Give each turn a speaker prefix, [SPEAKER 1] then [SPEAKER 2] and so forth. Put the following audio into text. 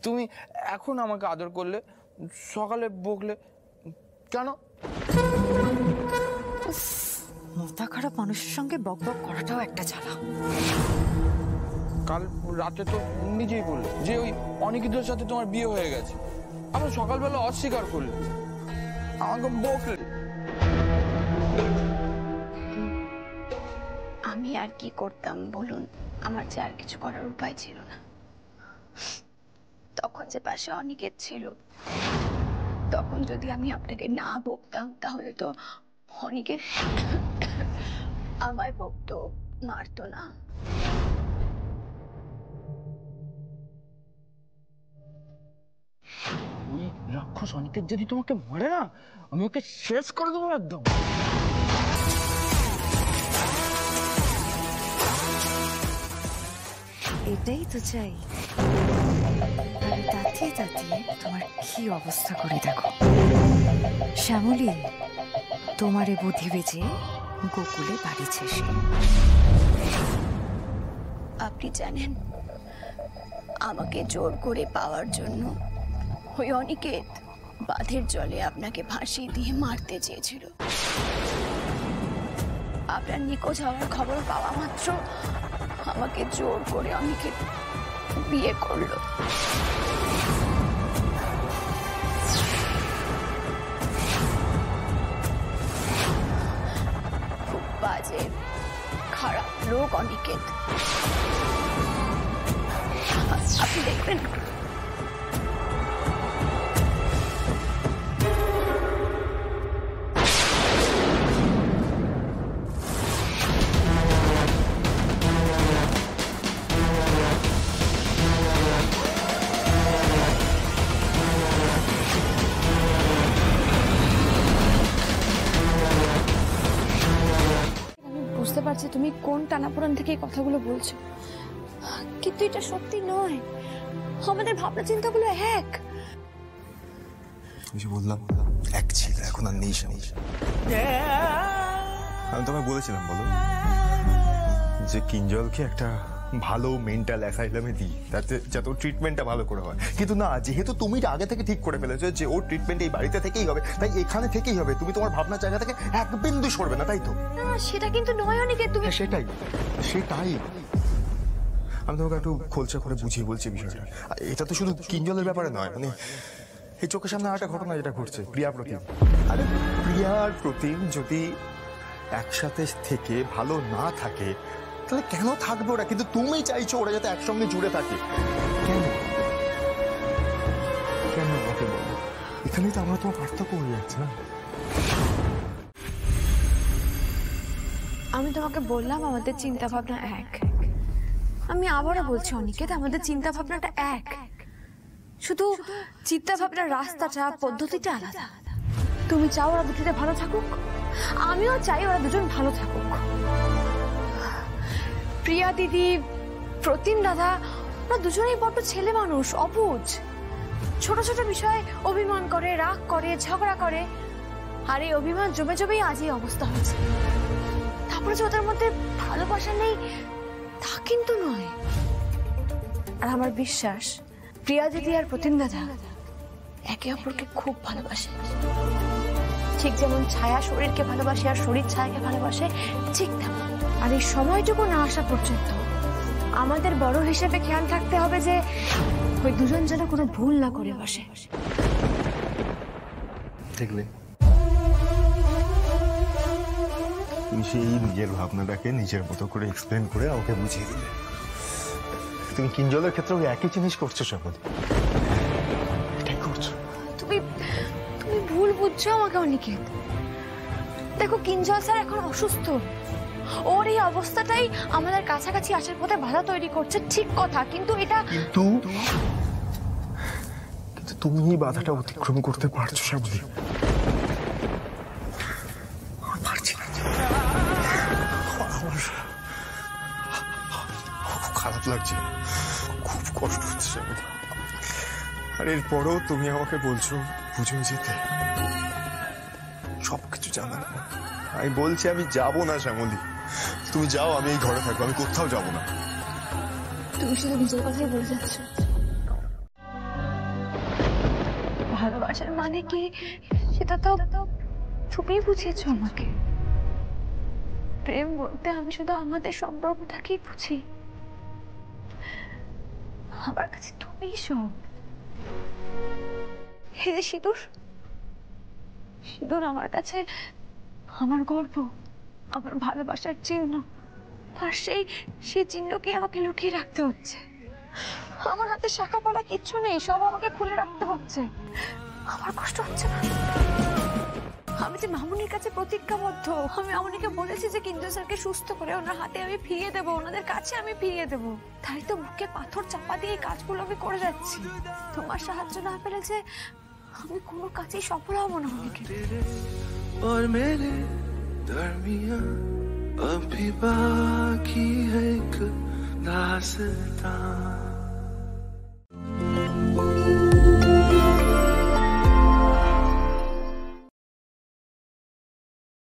[SPEAKER 1] তুমি এখন আমাকে আদর করলে, সকালে বকলে কেন?
[SPEAKER 2] মাথা খারাপ মানুষের সঙ্গে বকবক করাটাও একটা জ্বালা।
[SPEAKER 1] কাল রাতে তো নিজেই বললে যে ওই অনিকিতার সাথে তোমার বিয়ে হয়ে গেছে, আবার সকালবেলা অস্বীকার করলে, আমাকে বকলে।
[SPEAKER 3] আমি আর কি করতাম বলুন? আমার যে আর কিছু করার উপায় ছিল না। তখন যে পাশে অনিকেত ছিল, তখন যদি আমি আপনাকে না বকতাম তাহলে তো অনিকেত আমায় বকতো, মারতো না।
[SPEAKER 1] ওই রাক্ষস অনিকেত যদি তোমাকে মারে না, আমি ওকে শেষ করে দেবো একদম।
[SPEAKER 2] এটাই তো চাই। তাতে তোমার কি অবস্থা করে দেখো। শ্যামলী, তোমারে বুদ্ধি বেজে গোকুলে বাড়িছে সে।
[SPEAKER 3] আপনি জানেন, আমাকে জোর করে পাওয়ার জন্য ওই অনিকেত বাঁধের জলে আপনাকে ভাসিয়ে দিয়ে মারতে চেয়েছিল। আপনার নিখোঁজ হওয়ার খবর পাওয়া মাত্র আমাকে জোর করে অনিকেত বিয়ে করলো। খুব বাজে খারাপ লোক অনিকেত। আপনি দেখবেন
[SPEAKER 4] বুঝতে পারছি তুমি কোন টানাপোড়েন থেকে এই কথাগুলো বলছো, কিন্তু এটা সত্যি নয়। আমাদের ভাবনা চিন্তাগুলো এক।
[SPEAKER 5] ওই যে বললাম এক ছিল, এখন আর নেই। আমি তোমায় বলেছিলাম বলো যে কিঞ্জলকে একটা ভালো মেন্টাল অ্যাসাইলামে দিই, তাতে যাতে ওর ট্রিটমেন্টটা ভালো করে হয়। কিন্তু না, যেহেতু তুমি আগে থেকে ঠিক করে ফেলেছো যে ওর ট্রিটমেন্ট এই বাড়িতে থেকেই হবে, তাই এখানে থেকেই হবে। তুমি তোমার ভাবনা জায়গা থেকে এক বিন্দু সরবে না, তাই তো?
[SPEAKER 4] না, সেটা কিন্তু নয় অনিকেত। তুমি
[SPEAKER 5] সেটাই আমি তোমাকে একটু খোলসা করে বুঝিয়ে বলছি বিষয়টা। এটা তো শুধু কিঞ্জলের ব্যাপারে নয়, মানে এই চোখের সামনে একটা ঘটনা যেটা ঘটছে, প্রিয়া প্রতিম। আরে প্রিয়ার প্রতিম যদি একসাথে থেকে ভালো না থাকে তাহলে কেন থাকবে ওরা? কিন্তু তুমি চাইছো ওরা যাতে একসঙ্গে জুড়ে থাকে। কেন কেন আমাকে বলো? এখানেই তো আমরা তোমার পার্থক্য হয়ে যাচ্ছে না?
[SPEAKER 4] আমি তোমাকে বললাম আমাদের চিন্তা ভাবনা এক। আমি আবারও বলছি অনিকেত, আমাদের চিন্তা ভাবনাটা এক, শুধু চিন্তা ভাবনার রাস্তাটা, পদ্ধতিটা আলাদা। তুমি চাও ওরা দুটিতে ভালো থাকুক, আমিও চাই ওরা দুজন ভালো থাকুক। প্রিয়া দিদি, প্রতিম দাদা, ওরা দুজনেই বড্ড ছেলে মানুষ, অবুঝ। ছোট ছোট বিষয়ে অভিমান করে, রাগ করে, ঝগড়া করে। আর এই অভিমান জমে জমেই আজ এই অবস্থা হয়েছে। তারপরে যে ওদের মধ্যে ভালোবাসা নেই তা কিন্তু নয়। আর আমার বিশ্বাস প্রিয়া দিদি আর প্রতিম দাদা একে অপরকে খুব ভালোবাসে। ঠিক যেমন ছায়া শরীরকে ভালোবাসে আর শরীর ছায়াকে ভালোবাসে, ঠিক তেমন। আর এই সময়টুকু না আসা পর্যন্ত আমাদের বড় হিসেবে খেয়াল থাকতে হবে যে ওই দুজন যেন কোনো ভুল না করে বসে।
[SPEAKER 5] দেখলে তুমি সেই নিজের ভাবনাটাকে নিজের মতো করে এক্সপ্লেন করে আমাকে বুঝিয়ে দিলে। তুমি কিঞ্জলের ক্ষেত্রে একই জিনিস করছো সবাই, এটাই করছো।
[SPEAKER 4] তুমি তুমি ভুল বুঝছো আমাকে অনিকেত। দেখো কিঞ্জল স্যার এখন অসুস্থ, ওর এই অবস্থাটাই আমাদের কাছাকাছি আসার পথে বাধা তৈরি করছে, ঠিক কথা। কিন্তু এটা
[SPEAKER 5] কিন্তু তুমি এই বাধাটা অতিক্রম করতে পারছো শ্যামলী। পারছি না, খুব খারাপ লাগছে, খুব কষ্ট হচ্ছে শ্যামলী। আর এরপরও তুমি আমাকে বলছো বুঝে যেতে, সবকিছু জানা। আমি বলছি আমি যাবো না শ্যামলী, তুমি যাও, আমি এই ঘরে থাকবো, আমি কোথাও যাবো না।
[SPEAKER 4] তুমি শুধু নিজের কথাই বলে যাচ্ছ। ভালোবাসার মানে কি সেটা তো তুমি বুঝিয়েছো আমাকে। প্রেম বলতে আমি শুধু আমাদের সম্পর্কটাকেই বুঝি। আমার কাছে তুমি সব। হে সিঁদুর, সিঁদুর আমার কাছে আমার গর্ব, আমার ভালোবাসার চিহ্ন। আর সেই চিহ্নকে আমাকে লুকিয়ে রাখতে হচ্ছে। আমার হাতে শাখা পলা কিচ্ছু নেই, সব আমাকে খুলে রাখতে হচ্ছে। আমার কষ্ট হচ্ছে না? আমি যে মামুনির কাছে প্রতিজ্ঞাবদ্ধ। আমি মামুনিকে বলেছি যে কিঞ্জন স্যারকে সুস্থ করে ওনার হাতে আমি ফিরিয়ে দেবো, ওনাদের কাছে আমি ফিরিয়ে দেবো। তাই তো বুকে পাথর চাপা দিয়ে এই কাজগুলো আমি করে যাচ্ছি। তোমার সাহায্য না পেলে যে আমি কোনো কাজেই সফল হব না। অনেকে
[SPEAKER 6] और मेरे दरमियां अभी बाकी है एक दास्तां।